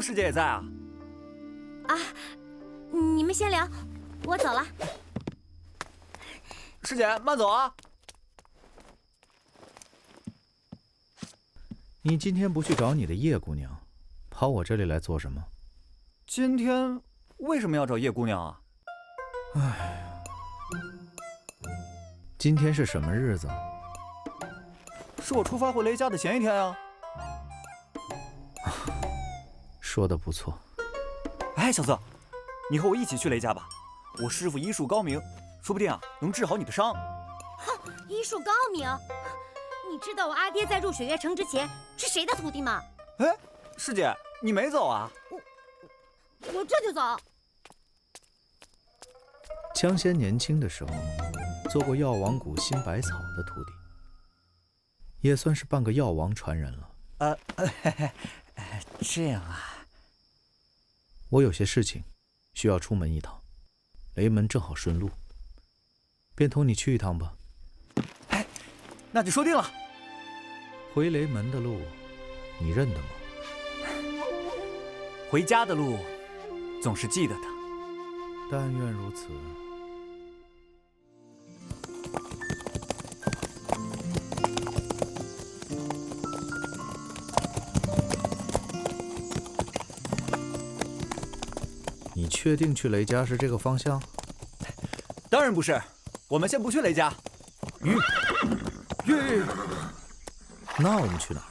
师姐也在啊？啊，你们先聊，我走了。师姐慢走啊！你今天不去找你的叶姑娘，跑我这里来做什么？今天为什么要找叶姑娘啊？唉，今天是什么日子？是我出发回雷家的前一天啊。说得不错。哎，小子，你和我一起去雷家吧。我师傅医术高明，说不定啊能治好你的伤。哼，医术高明。你知道我阿爹在入雪月城之前是谁的徒弟吗？哎，师姐，你没走啊？我这就走。枪仙年轻的时候做过药王谷新百草的徒弟，也算是半个药王传人了。这样啊。我有些事情需要出门一趟，雷门正好顺路，便同你去一趟吧。哎，那就说定了。回雷门的路，你认得吗？回家的路，总是记得的。但愿如此。你确定去雷家是这个方向？当然不是，我们先不去雷家。那我们去哪儿？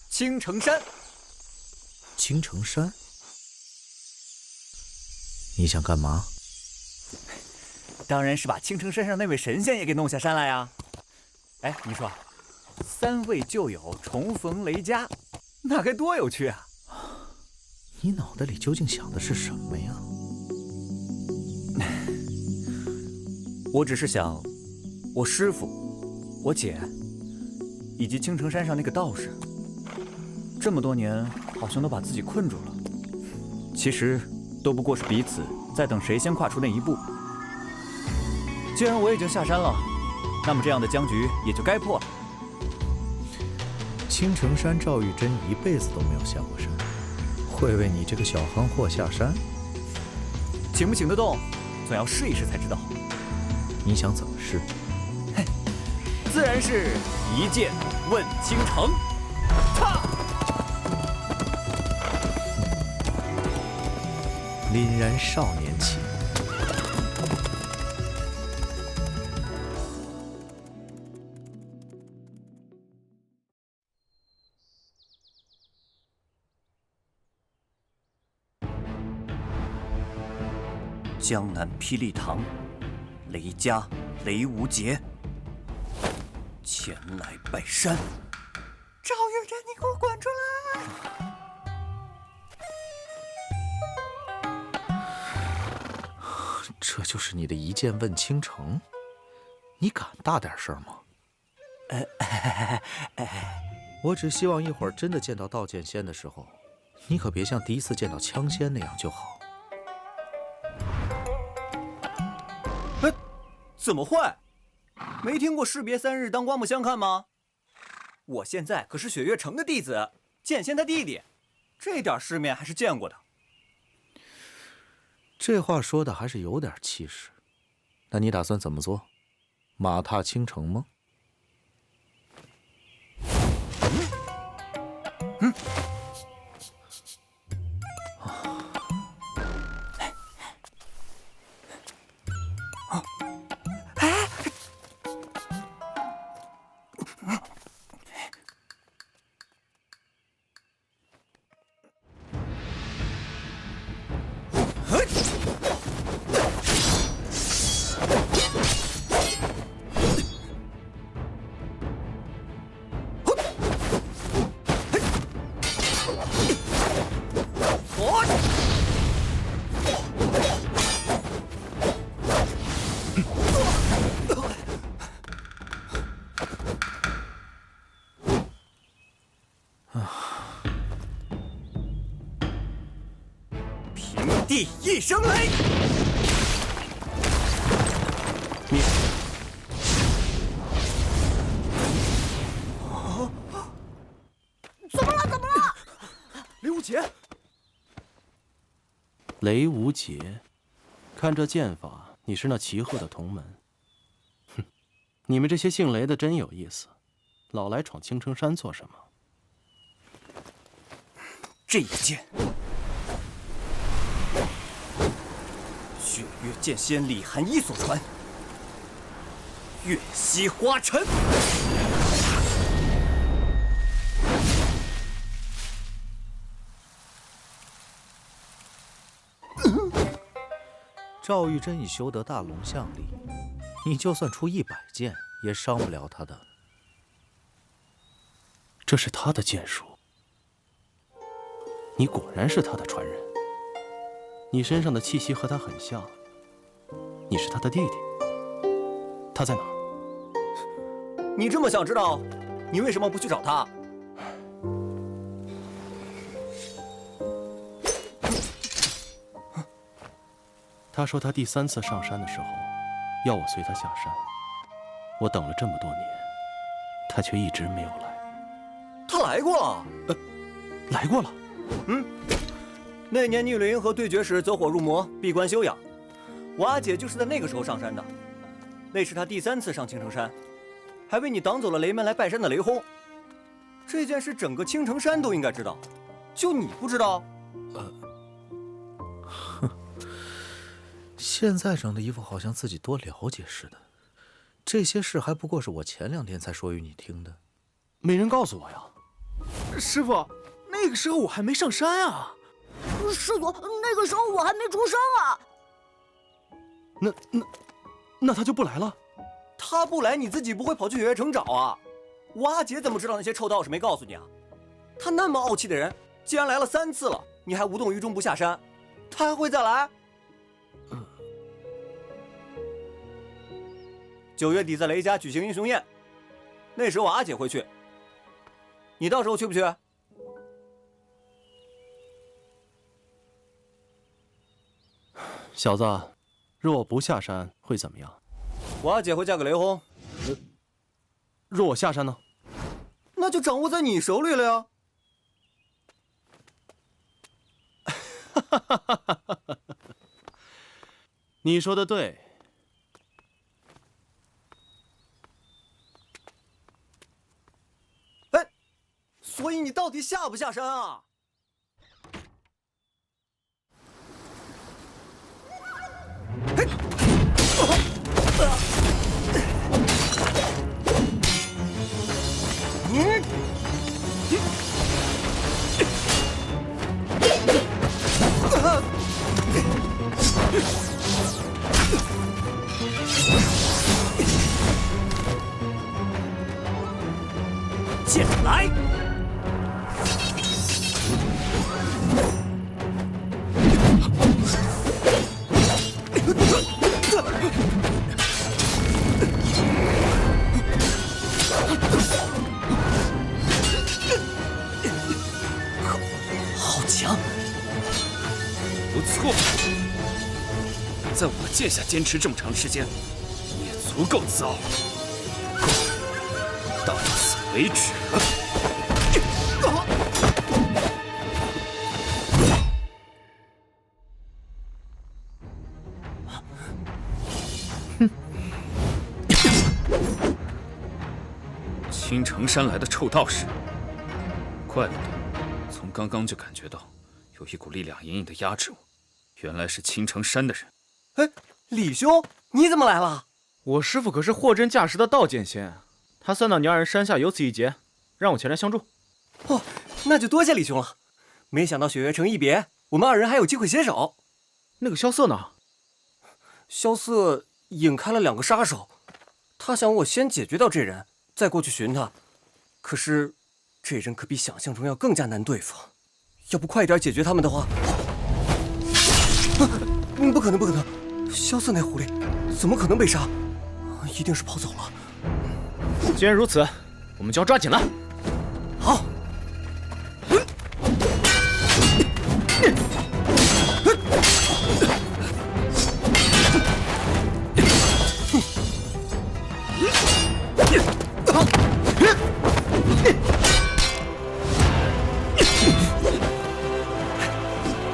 青城山。青城山？你想干嘛？当然是把青城山上那位神仙也给弄下山来呀。哎，你说，三位旧友重逢雷家，那该多有趣啊！你脑袋里究竟想的是什么呀？我只是想，我师父、我姐，以及青城山上那个道士，这么多年好像都把自己困住了。其实都不过是彼此在等谁先跨出那一步。既然我已经下山了，那么这样的僵局也就该破了。青城山赵玉珍一辈子都没有下过山，会为你这个小憨货下山？请不请得动，总要试一试才知道。你想怎么试？嘿，自然是一剑问倾城。凛然少年气。江南霹雳堂，雷家雷无节前来拜山。赵玉珍，你给我滚出来！这就是你的一剑问倾城？你敢大点声吗？我只希望一会儿真的见到道剑仙的时候，你可别像第一次见到枪仙那样就好。怎么会？没听过士别3日，当刮目相看吗？我现在可是雪月城的弟子，剑仙他弟弟，这点世面还是见过的。这话说的还是有点气势。那你打算怎么做？马踏青城吗？平地一声雷！你怎么了？雷无节，雷无节，看这剑法，你是那齐鹤的同门。哼，你们这些姓雷的真有意思，老来闯青城山做什么？这一剑，血月剑仙李寒一所传，月息花尘。赵玉珍已修得大龙象力，你就算出100剑，也伤不了他的。这是他的剑术，你果然是他的传人。你身上的气息和他很像，你是他的弟弟。他在哪儿？你这么想知道，你为什么不去找他？他说他第3次上山的时候，要我随他下山。我等了这么多年，他却一直没有来。他来过了。来过了。那年逆雷银河对决时走火入魔，闭关休养。我阿姐就是在那个时候上山的，那是她第3次上青城山，还为你挡走了雷门来拜山的雷轰。这件事整个青城山都应该知道，就你不知道？现在整的一副好像自己多了解似的，这些事还不过是我前2天才说与你听的。没人告诉我呀。师傅，那个时候我还没上山啊。师祖，那个时候我还没出生啊。那他就不来了？他不来，你自己不会跑去雪月城找啊？我阿姐怎么知道那些臭道士没告诉你啊？他那么傲气的人，既然来了3次了，你还无动于衷不下山，他还会再来？9月底在雷家举行英雄宴，那时我阿姐会去，你到时候去不去？小子，若我不下山会怎么样？我阿姐会嫁给雷轰。若我下山呢？那就掌握在你手里了呀。你说的对。所以你到底下不下山啊？剑来！好强！不错，在我剑下坚持这么长时间，你也足够自傲了。到此为止。青城山来的臭道士，怪不得从刚刚就感觉到有一股力量隐隐的压制我，原来是青城山的人。哎，李兄，你怎么来了？我师父可是货真价实的道剑仙，他算到你2人山下有此一劫，让我前来相助。哦，那就多谢李兄了。没想到雪月城一别，我们2人还有机会携手。那个萧瑟呢？萧瑟引开了2个杀手，他想我先解决掉这人，再过去寻他。可是这人可比想象中要更加难对付，要不快点解决他们的话……不可能，不可能！萧瑟那狐狸怎么可能被杀？一定是跑走了。既然如此，我们就要抓紧了。好。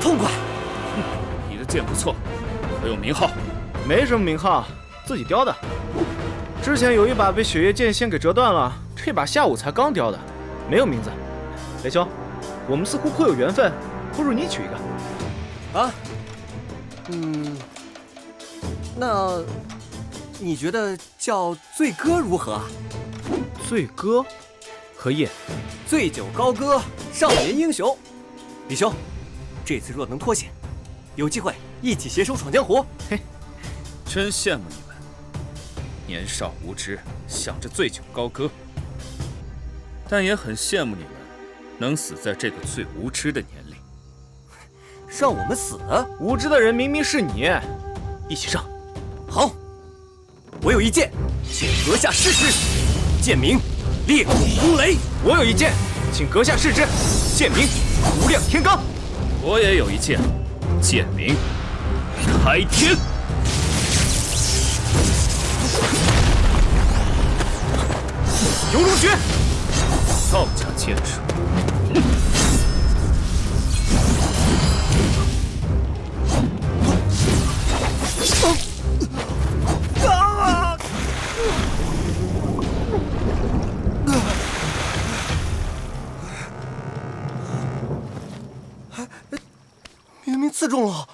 痛快！名号？没什么名号，自己雕的。之前有一把被雪月剑仙给折断了，这把下午才刚雕的，没有名字。雷兄，我们似乎颇有缘分，不如你取一个。啊？那你觉得叫醉歌如何啊？醉歌？荷叶？醉酒高歌，少年英雄。李兄，这次若能脱险，有机会一起携手闯江湖。嘿，真羡慕你们，年少无知，想着醉酒高歌。但也很羡慕你们，能死在这个最无知的年龄。让我们死？无知的人明明是你，一起上。好，我有一剑，请阁下试之。剑名烈火轰雷。我有一剑，请阁下试之。剑名无量天罡。我也有一剑，剑名开天。游龙诀，道家剑术。明明刺中了。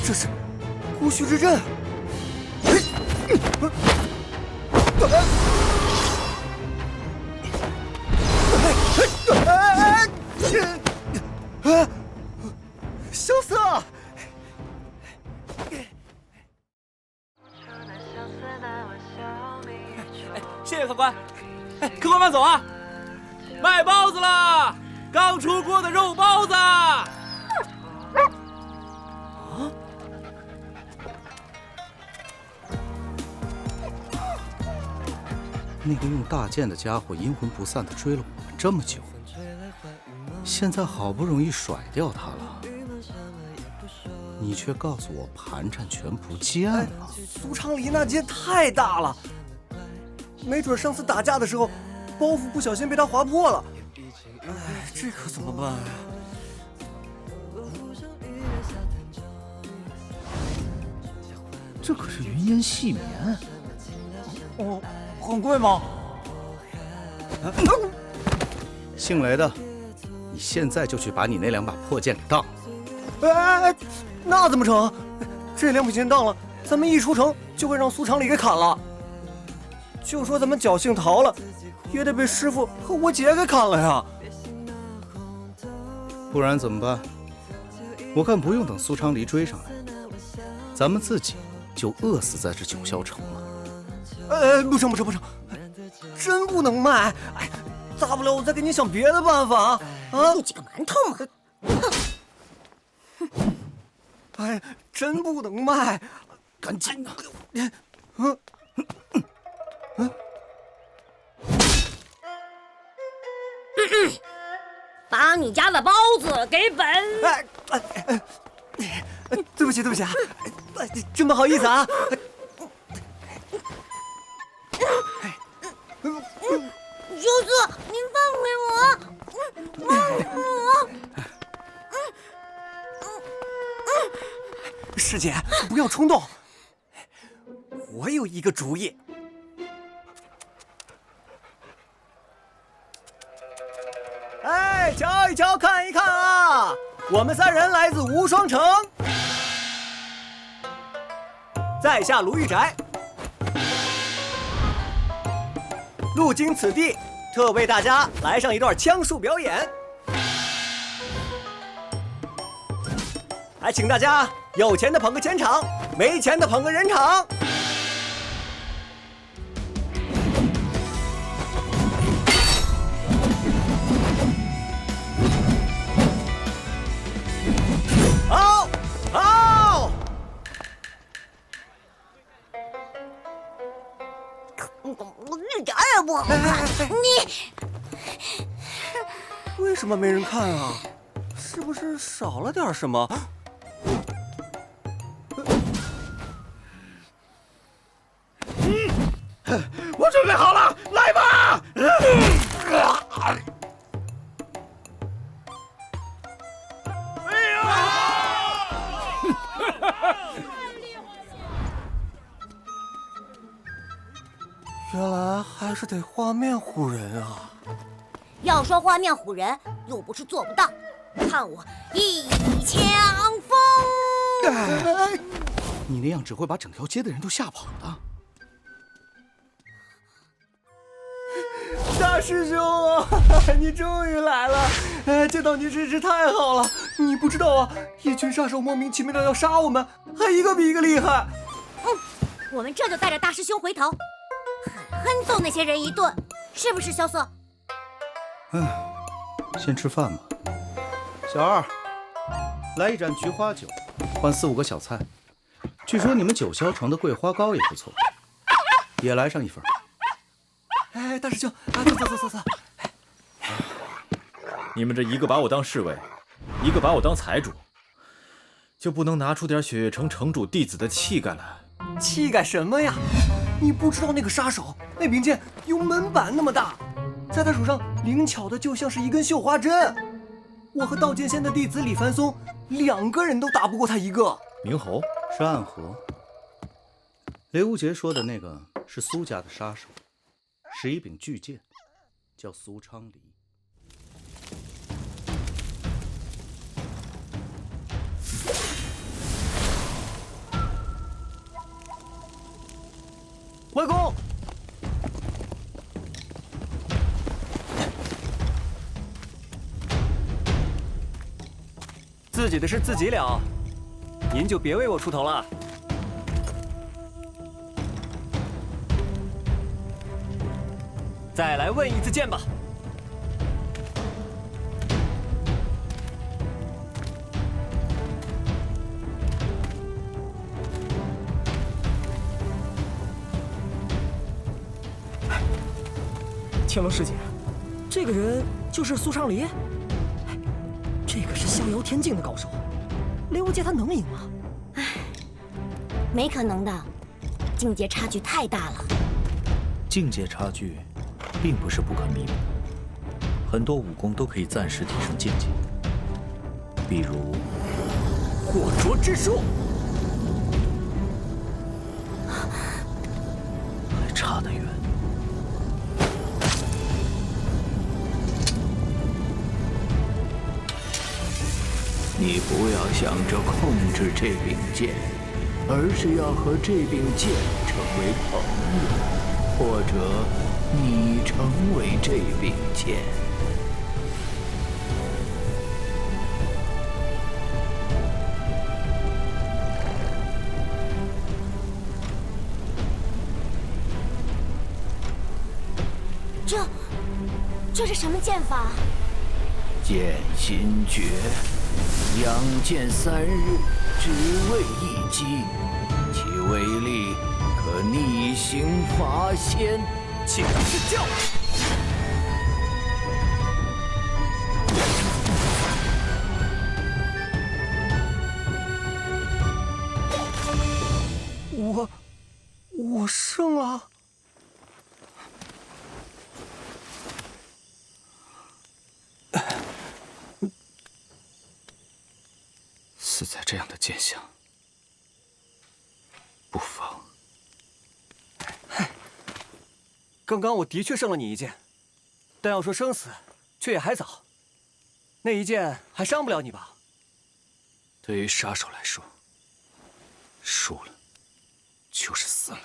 这是孤虚之阵。萧瑟。谢谢客官。哎，客官慢走啊！卖包子啦！刚出锅的肉包子。啊！那个用大剑的家伙阴魂不散地追了我们这么久，现在好不容易甩掉他了，你却告诉我盘缠全不见了。苏昌黎那剑太大了，没准上次打架的时候，包袱不小心被他划破了。哎，这可怎么办啊？这可是云烟细棉。哦，很贵吗？姓雷的，你现在就去把你那两把破剑给当了。哎，那怎么成？这两把剑当了，咱们一出城就会让苏昌黎给砍了。就说咱们侥幸逃了，也得被师傅和我姐给砍了呀。不然怎么办？我看不用等苏昌黎追上来，咱们自己就饿死在这九霄城了。不成，真不能卖。哎，大不了我再给你想别的办法啊！你这个馒头嘛！哎，真不能卖，赶紧的！把你家的包子给本。对不起啊，真不好意思啊。小四，您放开我！师姐，不要冲动，我有一个主意。哎，瞧一瞧，看一看啊！我们三人来自无双城，在下卢玉宅，路经此地，特为大家来上一段枪术表演。还请大家有钱的捧个钱场，没钱的捧个人场。好！一点也不好看。你为什么没人看啊？是不是少了点什么？我准备好了，来吧！原来还是得画面唬人啊！要说画面唬人，又不是做不到，看我一枪锋！你那样只会把整条街的人都吓跑的。大师兄啊，你终于来了！见到你真是太好了。你不知道啊，一群杀手莫名其妙的要杀我们，还一个比一个厉害。我们这就带着大师兄回头，狠狠揍那些人一顿，是不是萧瑟？先吃饭吧。小二，来一盏菊花酒，换4、5个小菜。据说你们九霄城的桂花糕也不错，也来上一份。哎，大师兄，走。你们这一个把我当侍卫，一个把我当财主，就不能拿出点雪月城城主弟子的气概来？气概什么呀？你不知道那个杀手那柄剑有门板那么大，在他手上灵巧的就像是一根绣花针。我和道剑仙的弟子李凡松2个人都打不过他一个。明侯是暗河。雷无杰说的那个是苏家的杀手，是一柄巨剑，叫苏昌黎。外公，自己的事自己了，您就别为我出头了。再来问一次剑吧。青龙师姐，这个人就是苏昌黎。这个是逍遥天境的高手，雷无杰他能赢吗？没可能的，境界差距太大了。境界差距并不是不可弥补，很多武功都可以暂时提升境界，比如火灼之术，还差得远。你不要想着控制这柄剑，而是要和这柄剑成为朋友，或者你成为这柄剑。这是什么剑法？剑心诀，养剑3日，只为一击，其威力可逆行伐仙。请指教。我胜了。死在这样的剑下，不妨。刚刚我的确胜了你一剑，但要说生死，却也还早。那一剑还伤不了你吧？对于杀手来说，输了就是死了。